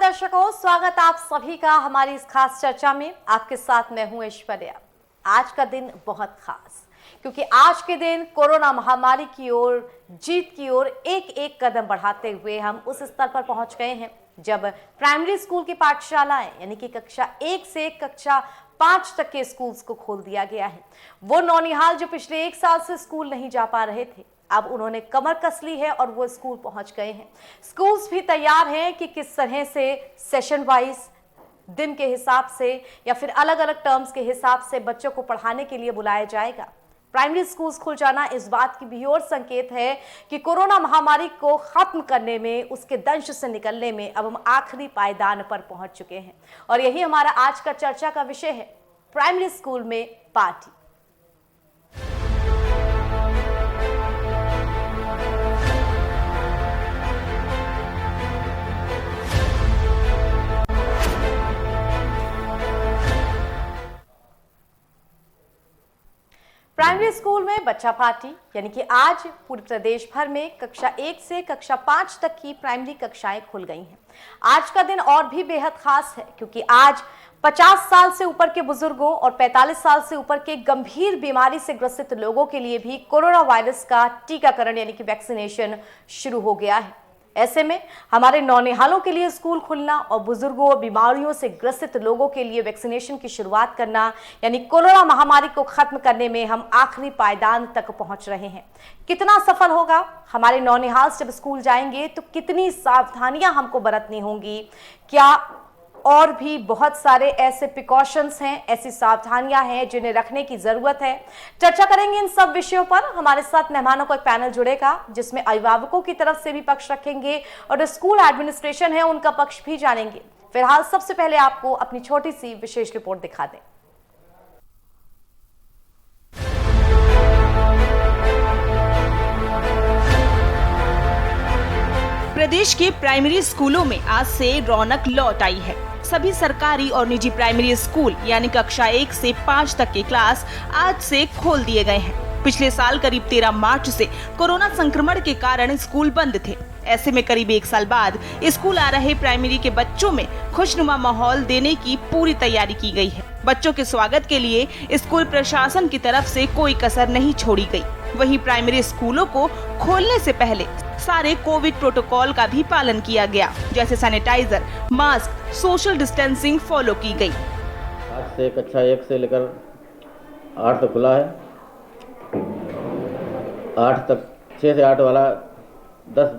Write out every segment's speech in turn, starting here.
दर्शकों, स्वागत आप सभी का हमारी इस खास चर्चा में। आपके साथ मैं हूं ऐश्वर्या। आज का दिन बहुत खास, क्योंकि आज के दिन कोरोना महामारी की ओर, जीत की ओर एक एक कदम बढ़ाते हुए हम उस स्तर पर पहुंच गए हैं जब प्राइमरी स्कूल की पाठशालाएं यानी कि कक्षा 1 से कक्षा 5 तक के स्कूल्स को खोल दिया गया है। वो नौनिहाल जो पिछले 1 साल से स्कूल नहीं जा पा रहे थे, अब उन्होंने कमर कस ली है और वो स्कूल पहुंच गए हैं। स्कूल्स भी तैयार हैं कि किस तरह से सेशन वाइज, दिन के हिसाब से या फिर अलग अलग टर्म्स के हिसाब से बच्चों को पढ़ाने के लिए बुलाया जाएगा। प्राइमरी स्कूल्स खुल जाना इस बात की भी और संकेत है कि कोरोना महामारी को खत्म करने में, उसके दंश से निकलने में अब हम आखिरी पायदान पर पहुंच चुके हैं। और यही हमारा आज का चर्चा का विषय है, प्राइमरी स्कूल में पार्टी। प्राइमरी स्कूल में बच्चा पार्टी यानी कि आज पूरे प्रदेश भर में कक्षा 1 से कक्षा 5 तक की प्राइमरी कक्षाएं खुल गई हैं। आज का दिन और भी बेहद खास है, क्योंकि आज 50 साल से ऊपर के बुजुर्गों और 45 साल से ऊपर के गंभीर बीमारी से ग्रसित लोगों के लिए भी कोरोना वायरस का टीकाकरण यानी कि वैक्सीनेशन शुरू हो गया है। ऐसे में हमारे नौनिहालों के लिए स्कूल खुलना और बुजुर्गों और बीमारियों से ग्रसित लोगों के लिए वैक्सीनेशन की शुरुआत करना यानी कोरोना महामारी को खत्म करने में हम आखिरी पायदान तक पहुंच रहे हैं। कितना सफल होगा हमारे नौनिहाल जब स्कूल जाएंगे तो कितनी सावधानियां हमको बरतनी होंगी, क्या और भी बहुत सारे ऐसे प्रिकॉशंस हैं, ऐसी सावधानियां हैं जिन्हें रखने की जरूरत है। चर्चा करेंगे इन सब विषयों पर। हमारे साथ मेहमानों का एक पैनल जुड़ेगा जिसमें अभिभावकों की तरफ से भी पक्ष रखेंगे और स्कूल एडमिनिस्ट्रेशन है उनका पक्ष भी जानेंगे। फिलहाल सबसे पहले आपको अपनी छोटी सी विशेष रिपोर्ट दिखा दें। प्रदेश के प्राइमरी स्कूलों में आज से रौनक लौट आई है। सभी सरकारी और निजी प्राइमरी स्कूल यानी कक्षा 1 से 5 तक के क्लास आज से खोल दिए गए हैं। पिछले साल करीब 13 मार्च से कोरोना संक्रमण के कारण स्कूल बंद थे। ऐसे में करीब 1 साल बाद स्कूल आ रहे प्राइमरी के बच्चों में खुशनुमा माहौल देने की पूरी तैयारी की गई है। बच्चों के स्वागत के लिए स्कूल प्रशासन की तरफ से कोई कसर नहीं छोड़ी गई। वहीं प्राइमरी स्कूलों को खोलने से पहले सारे कोविड प्रोटोकॉल का भी पालन किया गया, जैसे sanitiser, mask, social distancing follow की गई। आज से कक्षा 1 से लेकर 8 तक खुला है। 8 तक 6 से 8 वाला 10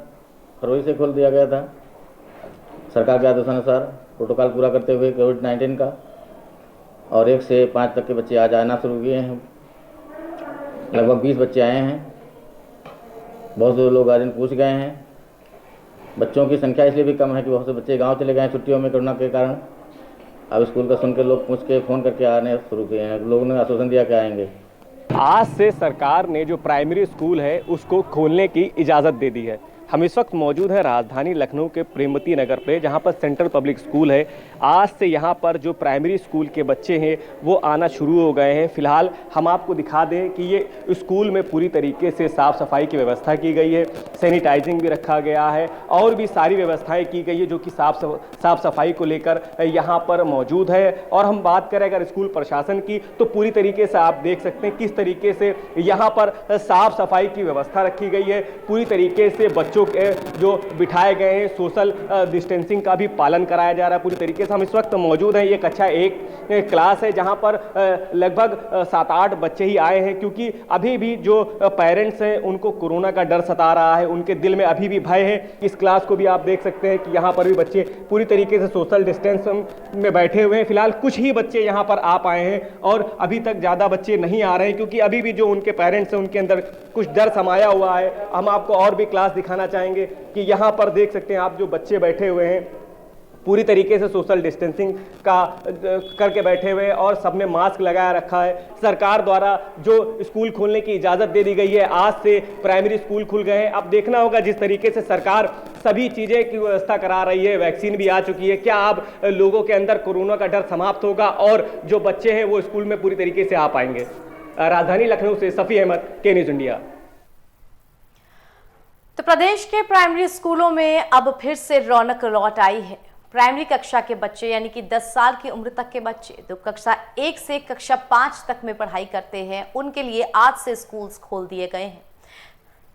फरवरी से खोल दिया गया था सरकार के आदेशानुसार, प्रोटोकॉल पूरा करते हुए कोविड-19 का। और 1 से 5 तक के बच्चे आज आना शुरू किए हैं। लगभग 20 बच्चे आए हैं। बहुत से लोग आज पूछ गए हैं। बच्चों की संख्या इसलिए भी कम है कि बहुत से बच्चे गांव चले गए हैं छुट्टियों में कोरोना के कारण। अब स्कूल का सुनकर लोग पूछ के फ़ोन करके आने शुरू किए हैं। लोगों ने आश्वासन दिया कि आएंगे। आज से सरकार ने जो प्राइमरी स्कूल है उसको खोलने की इजाज़त दे दी है। हम इस वक्त मौजूद हैं राजधानी लखनऊ के प्रेमवती नगर पे, जहां पर सेंट्रल पब्लिक स्कूल है। आज से यहां पर जो प्राइमरी स्कूल के बच्चे हैं वो आना शुरू हो गए हैं। फिलहाल हम आपको दिखा दें कि ये स्कूल में पूरी तरीके से साफ़ सफाई की व्यवस्था की गई है, सैनिटाइजिंग भी रखा गया है और भी सारी व्यवस्थाएँ की गई है जो कि साफ़ सफाई को लेकर यहाँ पर मौजूद है। और हम बात करें अगर स्कूल प्रशासन की, तो पूरी तरीके से आप देख सकते हैं किस तरीके से यहाँ पर साफ़ सफाई की व्यवस्था रखी गई है। पूरी तरीके से बच्चों के जो बिठाए गए हैं सोशल डिस्टेंसिंग का भी पालन कराया जा रहा है। पूरी तरीके से हम इस वक्त मौजूद हैं, ये कक्षा 1 क्लास है जहां पर लगभग 7-8 बच्चे ही आए हैं, क्योंकि अभी भी जो पेरेंट्स हैं उनको कोरोना का डर सता रहा है, उनके दिल में अभी भी भय है। इस क्लास को भी आप देख सकते हैं कि यहाँ पर भी बच्चे पूरी तरीके से सोशल डिस्टेंस में बैठे हुए हैं। फिलहाल कुछ ही बच्चे यहाँ पर आ पाए हैं और अभी तक ज़्यादा बच्चे नहीं आ रहे हैं, क्योंकि अभी भी जो उनके पेरेंट्स हैं उनके अंदर कुछ डर समाया हुआ है। हम आपको और भी क्लास दिखाना चाहेंगे कि यहाँ पर देख सकते हैं आप जो बच्चे बैठे हुए हैं पूरी तरीके से सोशल डिस्टेंसिंग का करके बैठे हुए और सब ने मास्क लगाया रखा है। सरकार द्वारा जो स्कूल खोलने की इजाज़त दे दी गई है, आज से प्राइमरी स्कूल खुल गए हैं। अब देखना होगा जिस तरीके से सरकार सभी चीज़ें की व्यवस्था करा रही है, वैक्सीन भी आ चुकी है, क्या अब लोगों के अंदर कोरोना का डर समाप्त होगा और जो बच्चे हैं वो स्कूल में पूरी तरीके से आ पाएंगे। राजधानी लखनऊ से सफ़ी अहमद, के न्यूज़ इंडिया। तो प्रदेश के प्राइमरी स्कूलों में अब फिर से रौनक लौट आई है। प्राइमरी कक्षा के बच्चे यानी कि 10 साल की उम्र तक के बच्चे जो कक्षा 1 से कक्षा 5 तक में पढ़ाई करते हैं, उनके लिए आज से स्कूल्स खोल दिए गए हैं।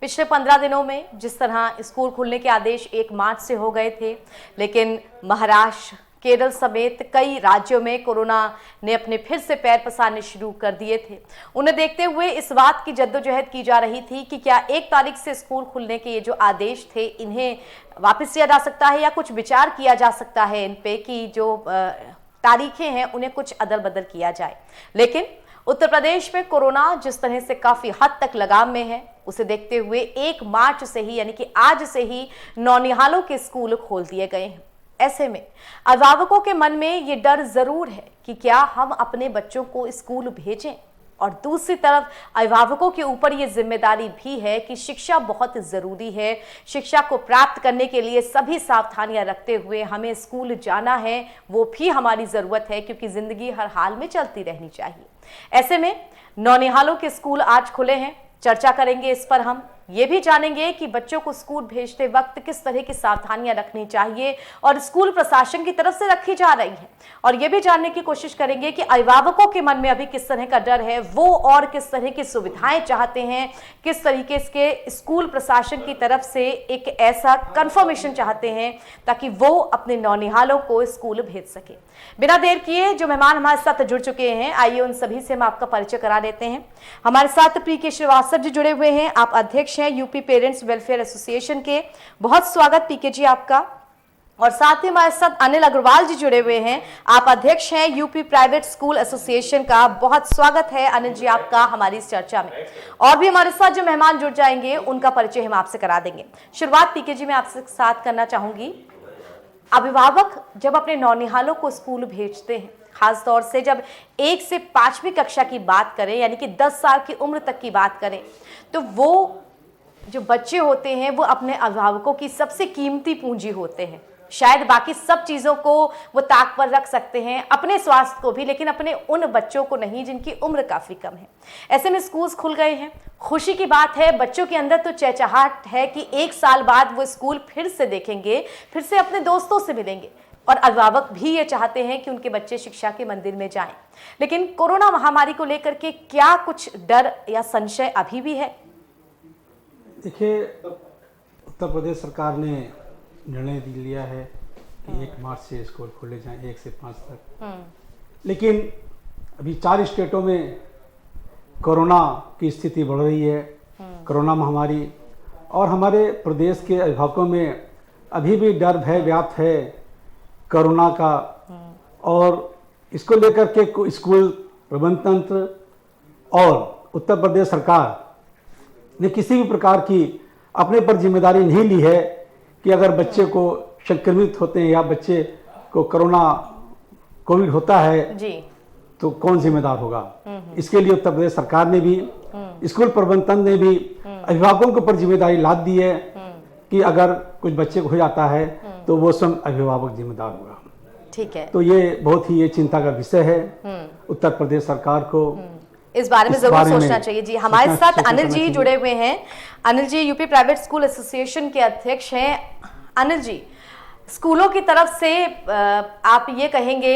पिछले 15 दिनों में जिस तरह स्कूल खुलने के आदेश 1 मार्च से हो गए थे, लेकिन महाराष्ट्र, केरल समेत कई राज्यों में कोरोना ने अपने फिर से पैर पसारने शुरू कर दिए थे। उन्हें देखते हुए इस बात की जद्दोजहद की जा रही थी कि क्या 1 तारीख से स्कूल खुलने के ये जो आदेश थे, इन्हें वापस लिया जा सकता है या कुछ विचार किया जा सकता है इन पे कि जो तारीखें हैं उन्हें कुछ अदल बदल किया जाए। लेकिन उत्तर प्रदेश में कोरोना जिस तरह से काफी हद तक लगाम में है, उसे देखते हुए 1 मार्च से ही यानी कि आज से ही नौनिहालों के स्कूल खोल दिए गए हैं। ऐसे में अभिभावकों के मन में ये डर जरूर है कि क्या हम अपने बच्चों को स्कूल भेजें, और दूसरी तरफ अभिभावकों के ऊपर ये जिम्मेदारी भी है कि शिक्षा बहुत जरूरी है। शिक्षा को प्राप्त करने के लिए सभी सावधानियां रखते हुए हमें स्कूल जाना है, वो भी हमारी जरूरत है, क्योंकि जिंदगी हर हाल में चलती रहनी चाहिए। ऐसे में नौनिहालों के स्कूल आज खुले हैं। चर्चा करेंगे इस पर। हम ये भी जानेंगे कि बच्चों को स्कूल भेजते वक्त किस तरह की सावधानियां रखनी चाहिए और स्कूल प्रशासन की तरफ से रखी जा रही है, और ये भी जानने की कोशिश करेंगे कि अभिभावकों के मन में अभी किस तरह का डर है, वो और किस तरह की सुविधाएं चाहते हैं, किस तरीके के स्कूल प्रशासन की तरफ से एक ऐसा कंफर्मेशन चाहते हैं ताकि वो अपने नौनिहालों को स्कूल भेज सके। बिना देर किए जो मेहमान हमारे साथ जुड़ चुके हैं, आइए उन सभी से हम आपका परिचय करा देते हैं। हमारे साथ पीके श्रीवास्तव जी जुड़े हुए हैं, आप अध्यक्ष हैं यूपी पेरेंट्स वेलफेयर एसोसिएशन के। बहुत स्वागत पीके जी आपका। और साथ ही हमारे साथ अनिल अग्रवाल जी जुड़े हुए हैं, आप अध्यक्ष हैं यूपी प्राइवेट स्कूल एसोसिएशन का। बहुत स्वागत है अनिल जी आपका हमारी इस चर्चा में। और भी हमारे साथ जो मेहमान जुड़ जाएंगे उनका परिचय हम आपसे करा देंगे। शुरुआत पीके जी मैं आपसे साथ करना चाहूंगी। अभिभावक जब अपने नौनिहालों को स्कूल भेजते हैं, खासतौर से जब 1 से 5वीं कक्षा की बात करें यानी कि 10 साल की उम्र तक की बात करें, तो वो जो बच्चे होते हैं वो अपने अभिभावकों की सबसे कीमती पूंजी होते हैं। शायद बाकी सब चीज़ों को वो ताक पर रख सकते हैं, अपने स्वास्थ्य को भी, लेकिन अपने उन बच्चों को नहीं जिनकी उम्र काफ़ी कम है। ऐसे में स्कूल्स खुल गए हैं, खुशी की बात है। बच्चों के अंदर तो चहचहाट है कि 1 साल बाद वो स्कूल फिर से देखेंगे, फिर से अपने दोस्तों से मिलेंगे, और अभिभावक भी ये चाहते हैं कि उनके बच्चे शिक्षा के मंदिर में जाएं। लेकिन कोरोना महामारी को लेकर के क्या कुछ डर या संशय अभी भी है? देखिए, उत्तर प्रदेश सरकार ने निर्णय लिया है कि 1 मार्च से स्कूल खोले जाएं 1 से 5 तक। लेकिन अभी 4 स्टेटों में कोरोना की स्थिति बढ़ रही है, कोरोना महामारी, और हमारे प्रदेश के अभिभावकों में अभी भी डर भय व्याप्त है कोरोना का। और इसको लेकर के स्कूल प्रबंध तंत्र और उत्तर प्रदेश सरकार ने किसी भी प्रकार की अपने पर जिम्मेदारी नहीं ली है कि अगर बच्चे को संक्रमित होते हैं या बच्चे को कोविड होता है जी, तो कौन जिम्मेदार होगा। इसके लिए उत्तर प्रदेश सरकार ने भी, स्कूल प्रबंधन ने भी अभिभावकों के ऊपर जिम्मेदारी लाद दी है कि अगर कुछ बच्चे को हो जाता है तो वो स्वयं अभिभावक जिम्मेदार होगा। ठीक है, तो ये बहुत ही चिंता का विषय है। उत्तर प्रदेश सरकार को इस बारे में जरूर सोचना चाहिए। जी, हमारे साथ अनिल जी जुड़े हुए हैं। Anil ji UP private school association के अध्यक्ष हैं। अनिल जी, स्कूलों की तरफ से आप ये कहेंगे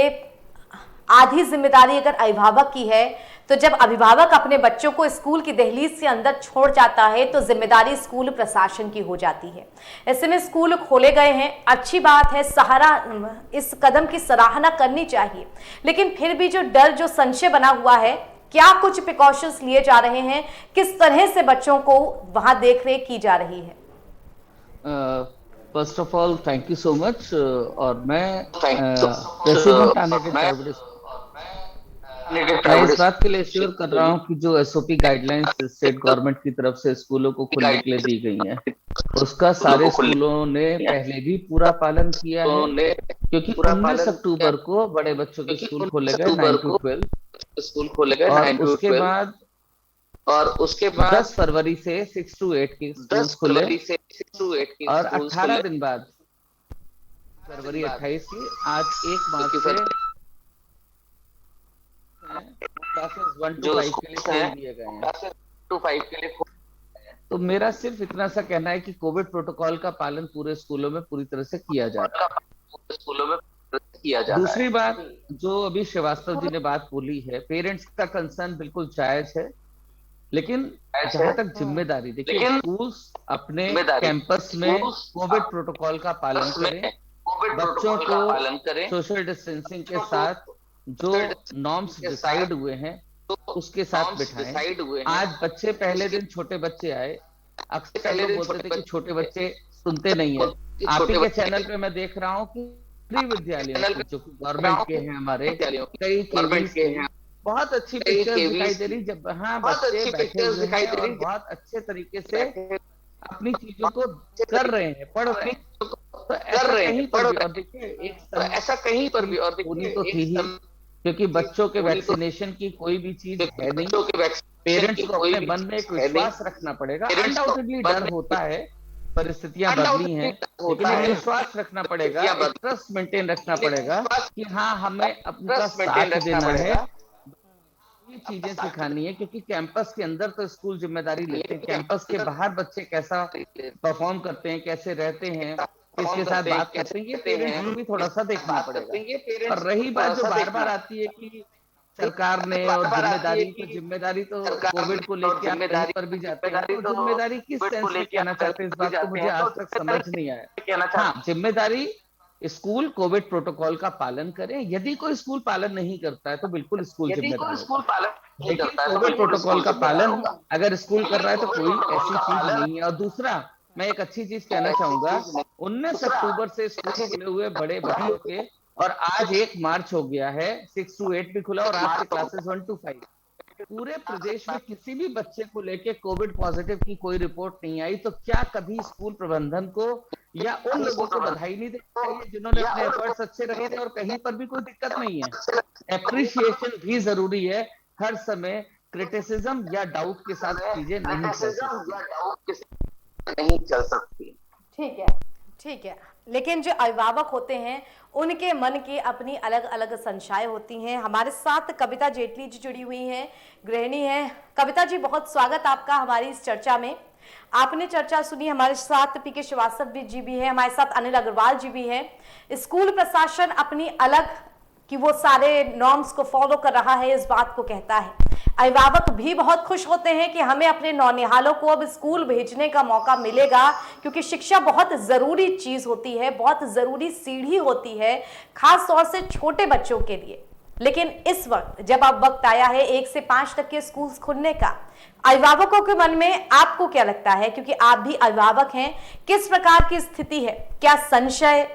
आधी जिम्मेदारी अगर अभिभावक की है, तो जब अभिभावक अपने बच्चों को स्कूल की दहलीज से अंदर छोड़ जाता है तो जिम्मेदारी स्कूल प्रशासन की हो जाती है। ऐसे में स्कूल खोले गए हैं, अच्छी बात है, इस कदम की सराहना करनी चाहिए। लेकिन फिर भी जो डर, जो संशय बना हुआ है, क्या कुछ प्रिकॉशंस लिए जा रहे हैं, किस तरह से बच्चों को वहां देखरेख की जा रही है? First of all thank you so much. और मैं प्रेसिडेंट मैं इस बात के लिए श्योर कर रहा हूँ कि जो एसओपी गाइडलाइंस स्टेट गवर्नमेंट की तरफ से स्कूलों को खुलने के लिए दी गई हैं, उसका सारे स्कूलों ने पहले भी पूरा पालन किया है, क्योंकि 19 अक्टूबर को बड़े बच्चों के स्कूल खोले गए 9 to 12 स्कूल खोले गए, और उसके बाद 10 फरवरी से 6 to 8 के स्कूल खुले, और 18 दिन बाद फरवरी 28 की आज 1 मार्च से क्लासेस 1 to 5 के लिए खोल दिए गए हैं। तो मेरा सिर्फ इतना सा कहना है कि कोविड प्रोटोकॉल का पालन पूरे स्कूलों में पूरी तरह से किया जा रहा है। किया जा रहा है। दूसरी बात जो अभी श्रीवास्तव जी ने बात बोली है, पेरेंट्स का कंसर्न बिल्कुल जायज है, लेकिन जहां तक जिम्मेदारी, देखिए स्कूल्स अपने कैंपस में कोविड प्रोटोकॉल का पालन करें, बच्चों को सोशल डिस्टेंसिंग के साथ जो नॉर्म्स डिसाइड हुए हैं उसके साथ बिठाएं। आज बच्चे पहले दिन छोटे बच्चे आए, अक्सर लोग बोलते थे कि छोटे बच्चे सुनते नहीं है। आप ही के चैनल पे मैं देख रहा हूँ कि प्री विद्यालयों जो गवर्नमेंट के हैं, हमारे कई केवीज के हैं, बहुत अच्छी पिक्चर्स दिखाई दे रही, जब हाँ बच्चे बैठे हुए हैं और बहुत अच्छे तरीके से अपनी चीजों को कर रहे हैं, पढ़ रहे हैं। तो ऐसा कहीं पर भी, और देखिए ऐसा कहीं पर भी और होनी तो थी ही, क्योंकि बच्चों के वैक्सीनेशन की कोई भी चीज है नहीं। पेरेंट्स को अपने मन में एक विश्वास रखना पड़ेगा। अनडाउटेडली डर होता है, परिस्थितियां बदली हैं, लेकिन विश्वास रखना पड़ेगा, ट्रस्ट मेंटेन रखना पड़ेगा कि हाँ हमें अपना साथ देना है, ये चीजें सिखानी है। क्योंकि कैंपस के अंदर तो स्कूल जिम्मेदारी लेते हैं, कैंपस के बाहर बच्चे कैसा परफॉर्म करते हैं, कैसे रहते हैं, किसके साथ बात करते हैं, ये पेरेंट्स को भी थोड़ा सा देखना पड़ेगा। और रही बात जो बार बार आती है कि सरकार ने और जिम्मेदारी तो कोविड को लेकर आप कहीं पर भी जाते हैं, तो जिम्मेदारी किस सेंस में कहना चाहते हैं, इस बात को मुझे आज तक समझ नहीं आया। हाँ, जिम्मेदारी स्कूल कोविड प्रोटोकॉल का पालन करें, यदि कोई स्कूल पालन नहीं करता है तो बिल्कुल स्कूल जिम्मेदार है। कोविड प्रोटोकॉल का पालन अगर स्कूल कर रहा है तो कोई ऐसी चीज नहीं है। और दूसरा, मैं एक अच्छी चीज कहना चाहूंगा, 19 अक्टूबर से स्कूल खुले हुए बड़े बच्चों के, और आज 1 मार्च हो गया है, 6 to 8 भी खुला और आज से क्लासेस 1 to 5। पूरे प्रदेश में किसी भी बच्चे को लेके कोविड पॉजिटिव की कोई रिपोर्ट नहीं आई, तो क्या कभी स्कूल प्रबंधन को या उन लोगों को बधाई नहीं देनी चाहिए जिन्होंने अपने एफर्ट्स अच्छे रखे थे और कहीं पर भी कोई दिक्कत नहीं है? एप्रिशिएशन भी जरूरी है, हर समय क्रिटिसिज्म या डाउट के साथ चीजें नहीं चल सकती। ठीक है, लेकिन जो अभिभावक होते हैं उनके मन की अपनी अलग अलग संशय होती हैं। हमारे साथ कविता जेटली जी जुड़ी हुई हैं, गृहिणी हैं। कविता जी, बहुत स्वागत आपका हमारी इस चर्चा में। आपने चर्चा सुनी, हमारे साथ पीके श्रीवास्तव जी भी है, हमारे साथ अनिल अग्रवाल जी भी हैं। स्कूल प्रशासन अपनी अलग कि वो सारे नॉर्म्स को फॉलो कर रहा है, इस बात को कहता है। अभिभावक भी बहुत खुश होते हैं कि हमें अपने नौनिहालों को अब स्कूल भेजने का मौका मिलेगा, क्योंकि शिक्षा बहुत ज़रूरी चीज़ होती है, बहुत ज़रूरी सीढ़ी होती है, खास तौर से छोटे बच्चों के लिए। लेकिन इस वक्त जब अब वक्त आया है 1 से 5 तक के स्कूल खुलने का, अभिभावकों के मन में आपको क्या लगता है, क्योंकि आप भी अभिभावक हैं, किस प्रकार की स्थिति है? क्या संशय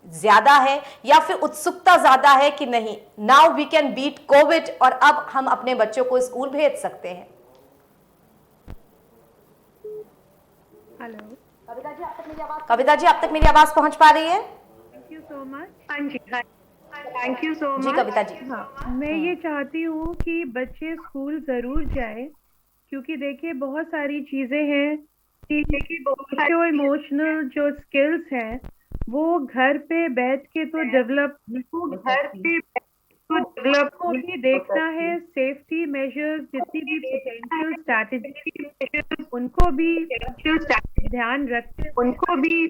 ज्यादा है या फिर उत्सुकता ज्यादा है कि नहीं, now we can beat COVID और अब हम अपने बच्चों को स्कूल भेज सकते हैं? हेलो कविता जी, आप तक मेरी आवाज पहुंच पा रही है? Thank you so much. हाँ जी, थैंक यू सो मच। जी कविता जी। हाँ, मैं ये चाहती हूँ कि बच्चे स्कूल जरूर जाए, क्योंकि देखिए बहुत सारी चीजें हैं कि जो इमोशनल जो स्किल्स हैं वो घर पे बैठ के तो डेवलप को भी देखना है। सेफ्टी मेजर्स, जितनी भी पोटेंशियल स्ट्रैटेजी, उनको भी ध्यान रखते, उनको भी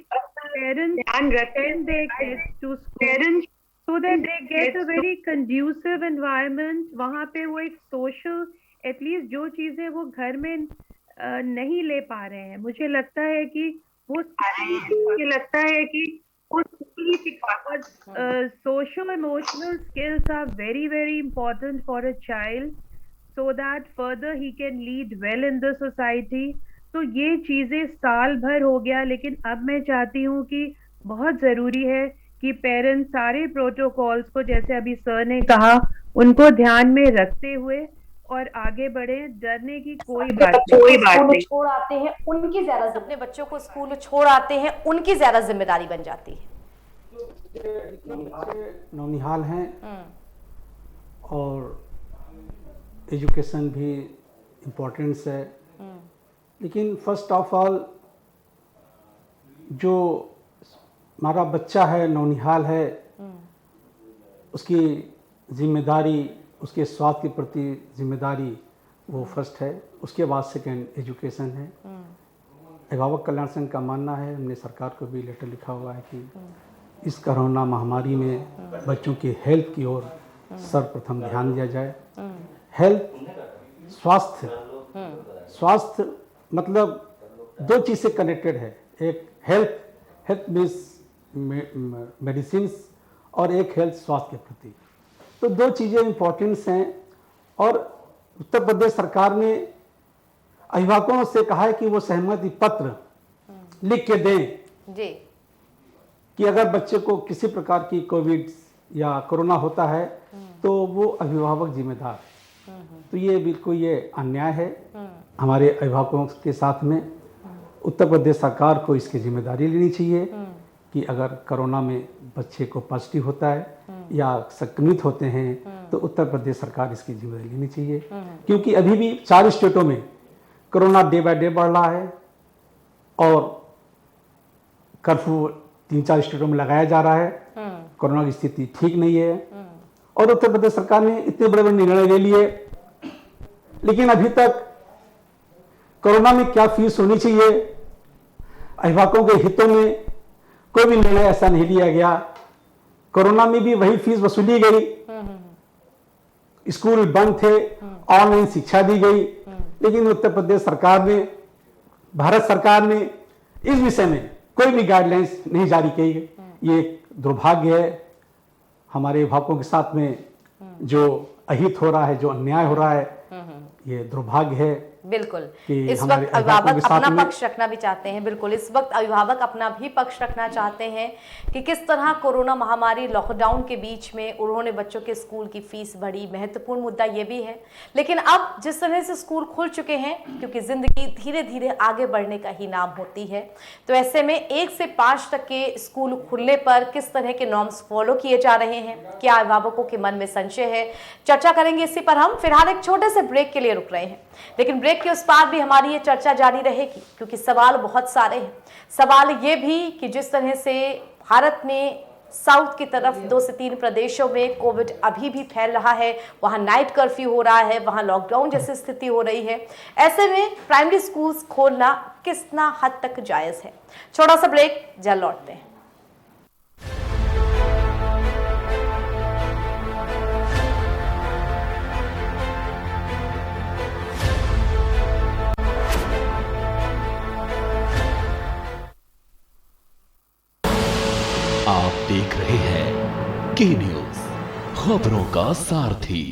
parents so that they get a very conducive environment। वहाँ पे वो एक सोशल, एटलीस्ट जो चीजें वो घर में नहीं ले पा रहे हैं, मुझे लगता है कि वो social emotional skills are very very important for a child, so that further he can lead well in the society। तो ये चीजें साल भर हो गया, लेकिन अब मैं चाहती हूँ कि बहुत जरूरी है कि पेरेंट्स सारे प्रोटोकॉल्स को, जैसे अभी सर ने कहा, उनको ध्यान में रखते हुए और आगे बढ़े। डरने की कोई बात नहीं। छोड़ आते हैं उनकी ज्यादा, अपने बच्चों को स्कूल छोड़ आते हैं उनकी ज्यादा जिम्मेदारी बन जाती है। नौनिहाल हैं और एजुकेशन भी इम्पोर्टेंस है, लेकिन फर्स्ट ऑफ ऑल जो हमारा बच्चा है, नौनिहाल है, उसकी जिम्मेदारी, उसके स्वास्थ्य के प्रति जिम्मेदारी वो फर्स्ट है, उसके बाद सेकेंड एजुकेशन है। अभिभावक कल्याण संघ का मानना है, हमने सरकार को भी लेटर लिखा हुआ है कि इस कोरोना महामारी में बच्चों के हेल्थ की ओर सर्वप्रथम ध्यान दिया जाए। हेल्थ, स्वास्थ्य मतलब दो चीज़ से कनेक्टेड है। एक हेल्थ मीन्स मेडिसिन और एक हेल्थ स्वास्थ्य के प्रति, तो दो चीज़ें इम्पोर्टेंट्स हैं। और उत्तर प्रदेश सरकार ने अभिभावकों से कहा है कि वो सहमति पत्र लिख के दें जी कि अगर बच्चे को किसी प्रकार की कोविड या कोरोना होता है तो वो अभिभावक जिम्मेदार। तो ये बिल्कुल ये अन्याय है हमारे अभिभावकों के साथ में। उत्तर प्रदेश सरकार को इसकी जिम्मेदारी लेनी चाहिए कि अगर कोरोना में बच्चे को पॉजिटिव होता है या संक्रमित होते हैं तो उत्तर प्रदेश सरकार इसकी जिम्मेदारी लेनी चाहिए, क्योंकि अभी भी 4 स्टेटों में कोरोना डे बाय डे बढ़ रहा है और कर्फ्यू 3-4 स्टेटों में लगाया जा रहा है। कोरोना की स्थिति ठीक नहीं है और उत्तर प्रदेश सरकार ने इतने बड़े बड़े निर्णय ले लिए, लेकिन अभी तक कोरोना में क्या फीस होनी चाहिए, अभिभावकों के हितों में कोई भी निर्णय ऐसा नहीं लिया गया। कोरोना में भी वही फीस वसूली गई, स्कूल बंद थे, ऑनलाइन शिक्षा दी गई, लेकिन उत्तर प्रदेश सरकार ने, भारत सरकार ने इस विषय में कोई भी गाइडलाइंस नहीं जारी की। ये एक दुर्भाग्य है। हमारे अभिभावकों के साथ में जो अहित हो रहा है, जो अन्याय हो रहा है, ये दुर्भाग्य है। बिल्कुल, कि इस हमारे वक्त अभिभावकों अभिभावक के साथ अपना में- पक्ष रखना भी चाहते हैं। बिल्कुल, इस वक्त अभिभावक अपना भी पक्ष रखना चाहते हैं कि किस तरह कोरोना महामारी लॉकडाउन के बीच में उन्होंने बच्चों के स्कूल की फीस भरी। महत्वपूर्ण मुद्दा ये भी है, लेकिन अब जिस तरह से स्कूल खुल चुके हैं, क्योंकि जिंदगी धीरे धीरे आगे बढ़ने का ही नाम होती है, तो ऐसे में 1 से 5 तक के स्कूल खुलने पर किस तरह के नॉर्म्स फॉलो किए जा रहे हैं, क्या अभिभावकों के मन में संशय है, चर्चा करेंगे इसी पर। हम फिलहाल एक छोटे से ब्रेक के लिए रुक रहे हैं, लेकिन ब्रेक के उस पार भी हमारी ये चर्चा जारी रहेगी, क्योंकि सवाल बहुत सारे हैं। सवाल ये भी कि जिस तरह से भारत में साउथ की तरफ 2 से 3 प्रदेशों में कोविड अभी भी फैल रहा है, वहां नाइट कर्फ्यू हो रहा है, वहां लॉकडाउन जैसी स्थिति हो रही है, ऐसे में प्राइमरी स्कूल्स खोलना कितना हद तक जायज है। छोटा सा ब्रेक, जल्द लौटते हैं। आप देख रहे हैं के न्यूज, खबरों का सारथी।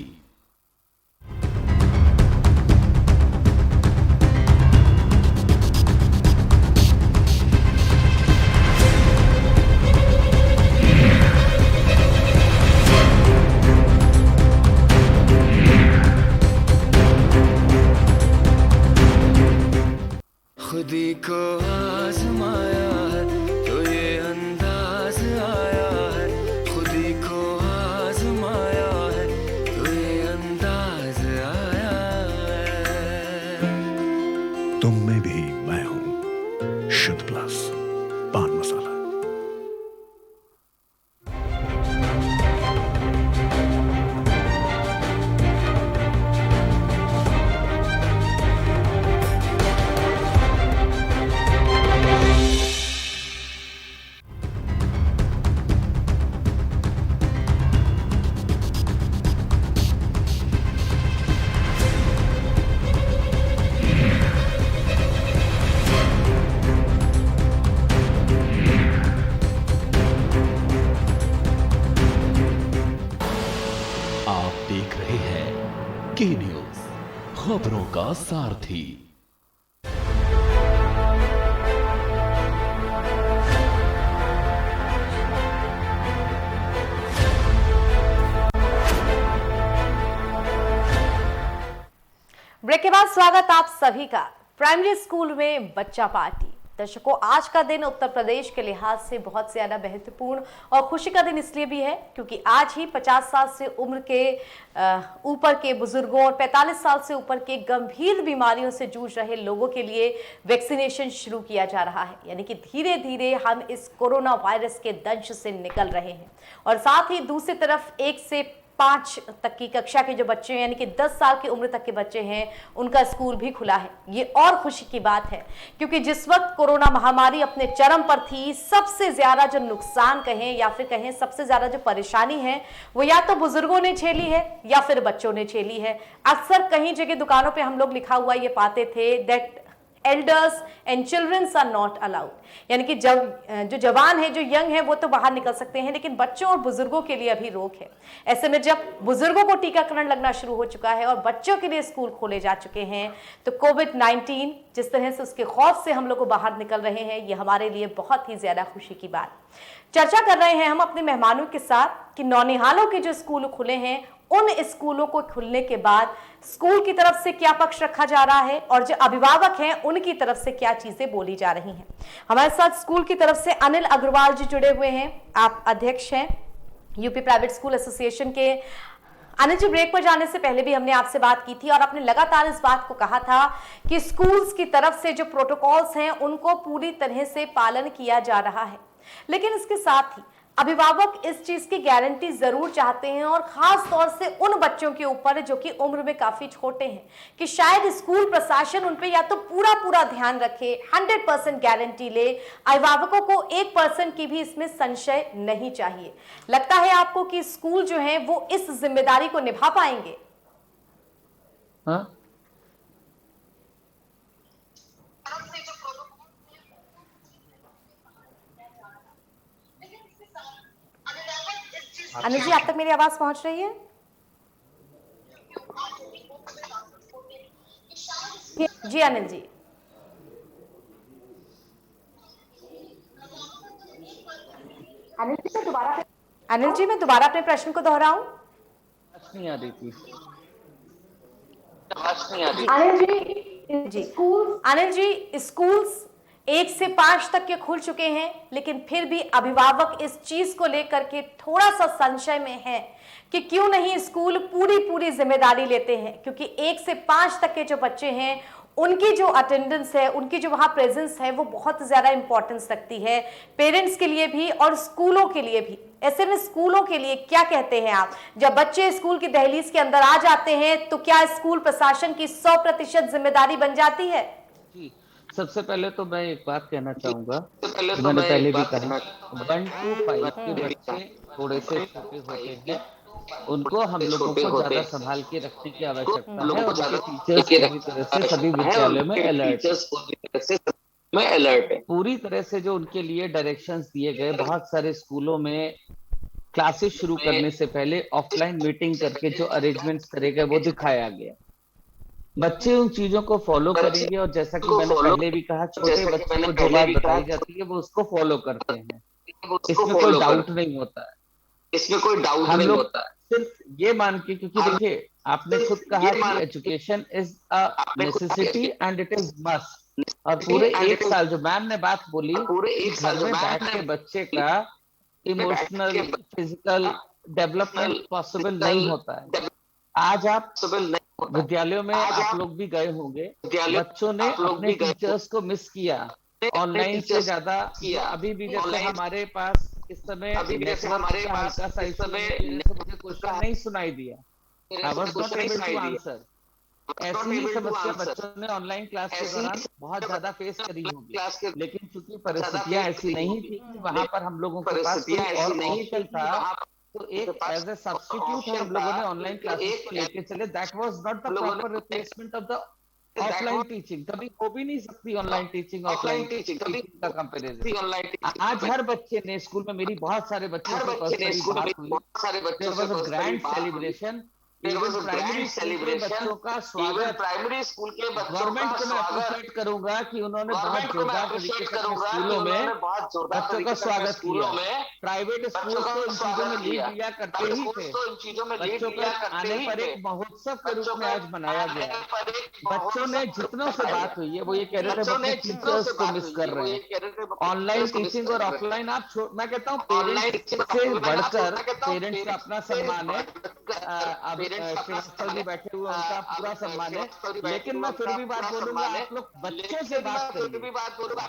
खुदी को आजमाया है तो ये अंदाज आया है, खुदी को आजमाया है तो ये अंदाज आया है। तुम में भी मैं हूं, शुद्ध प्लस पान मसाला। आप देख रहे हैं के न्यूज, खबरों का सारथी। ब्रेक के बाद स्वागत आप सभी का। प्राइमरी स्कूल में बच्चा पार्टी। दर्शकों, आज का दिन उत्तर प्रदेश के लिहाज से बहुत ज्यादा महत्वपूर्ण और खुशी का दिन इसलिए भी है क्योंकि आज ही 50 साल से उम्र के ऊपर के बुजुर्गों और 45 साल से ऊपर के गंभीर बीमारियों से जूझ रहे लोगों के लिए वैक्सीनेशन शुरू किया जा रहा है। यानी कि धीरे धीरे हम इस कोरोना वायरस के दंश से निकल रहे हैं और साथ ही दूसरी तरफ 1 से 5 तक की कक्षा के जो बच्चे हैं, यानी कि 10 साल की उम्र तक के बच्चे हैं, उनका स्कूल भी खुला है। ये और खुशी की बात है, क्योंकि जिस वक्त कोरोना महामारी अपने चरम पर थी, सबसे ज्यादा जो नुकसान कहें या फिर कहें सबसे ज्यादा जो परेशानी है, वो या तो बुजुर्गों ने झेली है या फिर बच्चों ने झेली है। अक्सर कहीं जगह दुकानों पे हम लोग लिखा हुआ ये पाते थे, that elders and childrens are not allowed, यानी कि जो जवान है, जो यंग है, वो तो बाहर निकल सकते हैं, लेकिन बच्चों और बुजुर्गों के लिए अभी रोक है। ऐसे में जब बुजुर्गों को टीकाकरण लगना शुरू हो चुका है और बच्चों के लिए स्कूल खोले जा चुके हैं, तो कोविड-19 जिस तरह से उसके खौफ से हम लोग को बाहर निकल रहे हैं, ये हमारे लिए बहुत ही ज्यादा खुशी की बात। चर्चा कर रहे हैं हम अपने मेहमानों के साथ कि नौनिहालों के जो स्कूल खुले हैं, उन स्कूलों को खुलने के बाद स्कूल की तरफ से क्या पक्ष रखा जा रहा है और जो अभिभावक हैं उनकी तरफ से क्या चीजें बोली जा रही हैं। हमारे साथ स्कूल की तरफ से अनिल अग्रवाल जी जुड़े हुए हैं। आप अध्यक्ष हैं यूपी प्राइवेट स्कूल एसोसिएशन के। अनिल जी, ब्रेक पर जाने से पहले भी हमने आपसे बात की थी और आपने लगातार इस बात को कहा था कि स्कूल्स की तरफ से जो प्रोटोकॉल्स हैं उनको पूरी तरह से पालन किया जा रहा है, लेकिन इसके साथ ही अभिभावक इस चीज की गारंटी जरूर चाहते हैं, और खास तौर से उन बच्चों के ऊपर जो कि उम्र में काफी छोटे हैं, कि शायद स्कूल प्रशासन उन पे या तो पूरा ध्यान रखे, 100% गारंटी ले। अभिभावकों को 1% की भी इसमें संशय नहीं चाहिए। लगता है आपको कि स्कूल जो है वो इस जिम्मेदारी को निभा पाएंगे? हाँ, अनिल जी, आप तक मेरी आवाज पहुंच रही है? जी अनिल जी। अनिल जी, मैं दोबारा अपने प्रश्न को दोहराऊं? नहीं आ रही थी। अनिल जी, स्कूल्स 1 से 5 तक के खुल चुके हैं, लेकिन फिर भी अभिभावक इस चीज को लेकर के थोड़ा सा संशय में है कि क्यों नहीं स्कूल पूरी जिम्मेदारी लेते हैं, क्योंकि 1 से 5 तक के जो बच्चे हैं उनकी जो अटेंडेंस है, उनकी जो वहां प्रेजेंस है, वो बहुत ज्यादा इंपॉर्टेंस रखती है पेरेंट्स के लिए भी और स्कूलों के लिए भी। ऐसे में स्कूलों के लिए क्या कहते हैं आप? जब बच्चे स्कूल की दहलीज के अंदर आ जाते हैं तो क्या स्कूल प्रशासन की 100% जिम्मेदारी बन जाती है? जी, सबसे पहले तो मैं एक बात कहना चाहूंगा, मैंने पहले भी कहा, 1 to 5 के बच्चे थोड़े से छोटे होते हैं, उनको हम लोगों को ज्यादा संभाल के रखने की आवश्यकता है, और टीचर्स पूरी तरह से सभी विद्यालयों में अलर्ट है। पूरी तरह से जो उनके लिए डायरेक्शंस दिए गए, बहुत सारे स्कूलों में क्लासेस शुरू करने से पहले ऑफलाइन मीटिंग करके जो अरेंजमेंट्स करे गए वो दिखाया गया। बच्चे उन चीजों को फॉलो करेंगे, और जैसा कि मैंने पहले भी कहा, छोटे बच्चों को जो बात बताई जाती है वो उसको फॉलो करते हैं, इसमें कोई डाउट नहीं होता है। हम लोग सिर्फ ये मान के, क्योंकि देखिए आपने खुद कहा कि education is a necessity and it is must, और पूरे 1 साल जो मैम ने बात बोली, घर में बैठ के बच्चे का इमोशनल फिजिकल डेवलपमेंट पॉसिबल नहीं होता है। आज आप विद्यालयों में आप लोग भी गए होंगे, बच्चों ने अपने टीचर्स को मिस किया ऑनलाइन से ज्यादा। अभी भी जैसे हमारे पास इस समय नेटवर्क का हल्का सा इशू है, मुझे क्वेश्चन नहीं सुनाई दिया, I was not able to answer. ऐसी ही समस्या बच्चों ने ऑनलाइन क्लास के दौरान बहुत ज्यादा फेस करी होगी, लेकिन चूंकि परिस्थितियां ऐसी नहीं थी कि वहां पर हम लोगों के पास कोई और ऑप्शन था, तो एक एज ए सब्स्टिट्यूट हम लोगों ने ऑनलाइन क्लासेस को लेके चले। That was not the proper replacement of the offline teaching. कभी हो भी नहीं सकती ऑनलाइन टीचिंग ऑफलाइन टीचिंग का कंपैरिजन। आज हर बच्चे ने, स्कूल में मेरी बहुत सारे बच्चों से पर्सनली बात हुई, there was a grand celebration. Even primary बच्चों का स्वागत, प्राइमरी स्कूल के गवर्नमेंट को मैं अप्रिशिएट करूंगा कि उन्होंने बहुत जोरदार तरीके से स्कूलों में बच्चों का स्वागत किया। प्राइवेट स्कूल तो इन चीजों में लीड लिया करते ही थे, बच्चों के आने पर एक महोत्सव के रूप में आज मनाया गया। बच्चों ने, जितनों से बात हुई है, वो ये कह रहे थे अपने टीचर्स को मिस कर रहे हैं। ऑनलाइन टीचिंग और ऑफलाइन, आप मैं कहता हूँ पेरेंट्स से बढ़कर पेरेंट्स का अपना सम्मान है। श्रीवास्तव जी बैठे हुए, उनका पूरा सम्मान है, लेकिन मैं फिर भी बात बोलूंगा, आप लोग बच्चों से बात करिए,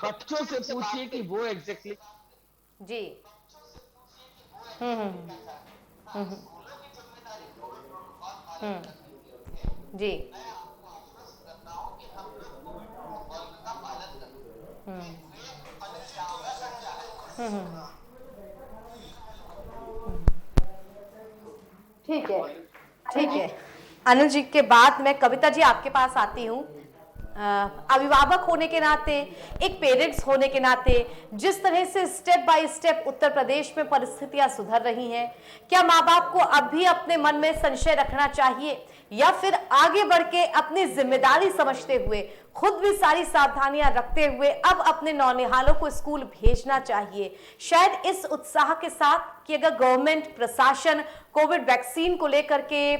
बच्चों से पूछिए कि वो एग्जैक्टली जी जी। ठीक है, ठीक है। अनिल जी के बाद मैं कविता जी आपके पास आती हूँ। अभिभावक होने के नाते, एक पेरेंट्स होने के नाते, जिस तरह से step by step Uttar Pradesh में परिस्थितियां सुधर रही हैं, क्या माँ बाप को अब भी अपने मन में संशय रखना चाहिए या फिर आगे बढ़ के अपनी जिम्मेदारी समझते हुए खुद भी सारी सावधानियां रखते हुए अब अपने नौनिहालों को स्कूल भेजना चाहिए? शायद इस उत्साह के साथ कि अगर गवर्नमेंट प्रशासन कोविड वैक्सीन को लेकर के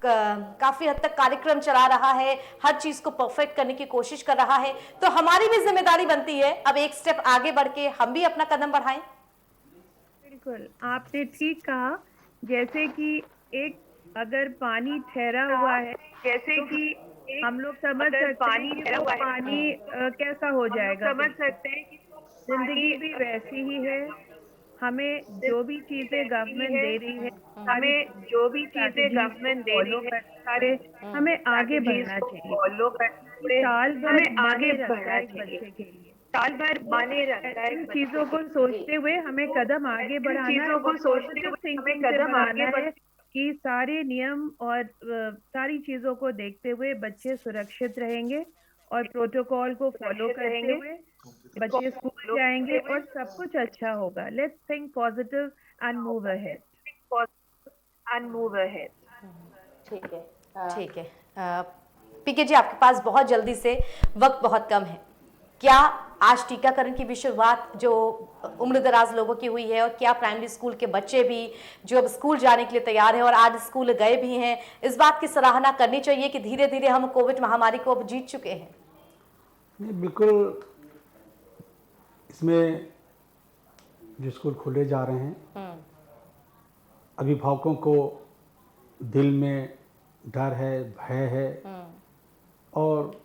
काफी हद तक कार्यक्रम चला रहा है, हर चीज को परफेक्ट करने की कोशिश कर रहा है, तो हमारी भी जिम्मेदारी बनती है अब एक स्टेप आगे बढ़ के हम भी अपना कदम बढ़ाएं। बिल्कुल, आपने ठीक कहा। जैसे कि एक अगर पानी ठहरा हुआ है, जैसे कि हम लोग समझ सकते हैं कि वो पानी कैसा हो जाएगा, समझ सकते हैं कि जिंदगी भी वैसी ही है। हमें जो भी चीजें गवर्नमेंट दे रही है, हमें जो भी चीजें गवर्नमेंट दे रही है, सारे हमें आगे बढ़ना चाहिए, फॉलो करना, साल भर आगे बढ़ना चाहिए, साल भर माने रखता है। चीजों को सोचते हुए हमें कदम आगे बढ़ाना है, चीजों को सोचते हुए हमें कदम आगे बढ़ाना है कि सारे नियम और सारी चीजों को देखते हुए बच्चे सुरक्षित रहेंगे और प्रोटोकॉल को फॉलो करते हुए बच्चे स्कूल जाएंगे और सब कुछ अच्छा होगा। Let's think positive and move ahead, ठीक है, ठीक है। पीके जी आपके पास बहुत जल्दी से, वक्त बहुत कम है, क्या आज टीकाकरण की भी शुरुआत जो उम्र दराज लोगों की हुई है और क्या प्राइमरी स्कूल के बच्चे भी जो अब स्कूल जाने के लिए तैयार हैं और आज स्कूल गए भी हैं, इस बात की सराहना करनी चाहिए कि धीरे धीरे हम कोविड महामारी को अब जीत चुके हैं? नहीं, बिल्कुल। इसमें जो स्कूल खुले जा रहे हैं, अभिभावकों को दिल में डर है, भय है और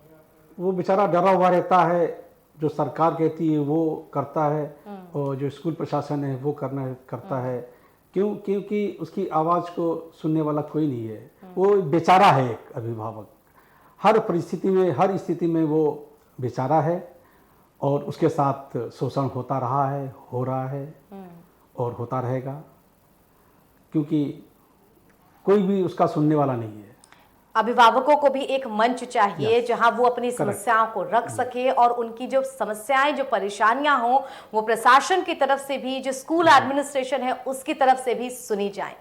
वो बेचारा डरा हुआ रहता है। जो सरकार कहती है वो करता है और जो स्कूल प्रशासन है वो करता है। क्योंकि उसकी आवाज़ को सुनने वाला कोई नहीं है। वो बेचारा है, एक अभिभावक हर परिस्थिति में, हर स्थिति में वो बेचारा है और उसके साथ शोषण होता रहा है, हो रहा है और होता रहेगा, क्योंकि कोई भी उसका सुनने वाला नहीं है। अभिभावकों को भी एक मंच चाहिए जहां वो अपनी समस्याओं को रख सके और उनकी जो समस्याएं, जो परेशानियां हों, वो प्रशासन की तरफ से भी, जो स्कूल एडमिनिस्ट्रेशन है उसकी तरफ से भी सुनी जाए।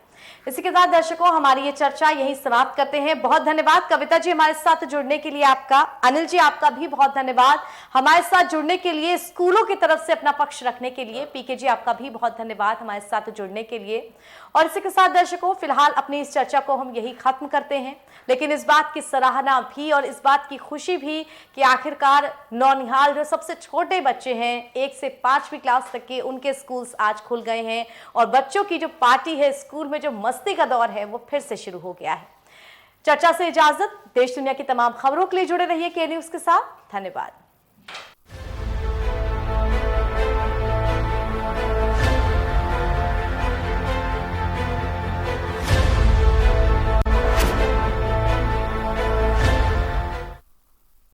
इसी के साथ दर्शकों हमारी ये चर्चा यहीं समाप्त करते हैं। बहुत धन्यवाद कविता जी हमारे साथ जुड़ने के लिए आपका। अनिल जी आपका भी बहुत धन्यवाद हमारे साथ जुड़ने के लिए, स्कूलों की तरफ से अपना पक्ष रखने के लिए। पीके जी आपका भी बहुत धन्यवाद हमारे साथ जुड़ने के लिए। और इसी के साथ दर्शकों फिलहाल अपनी इस चर्चा को हम यही खत्म करते हैं, लेकिन इस बात की सराहना भी और इस बात की खुशी भी कि आखिरकार नौनिहाल जो सबसे छोटे बच्चे हैं 1 से 5वीं क्लास तक के, उनके स्कूल्स आज खुल गए हैं और बच्चों की जो पार्टी है, स्कूल में जो मस्ती का दौर है वो फिर से शुरू हो गया है। चर्चा से इजाजत, देश दुनिया की तमाम खबरों के लिए जुड़े रहिए के न्यूज़ के साथ। धन्यवाद।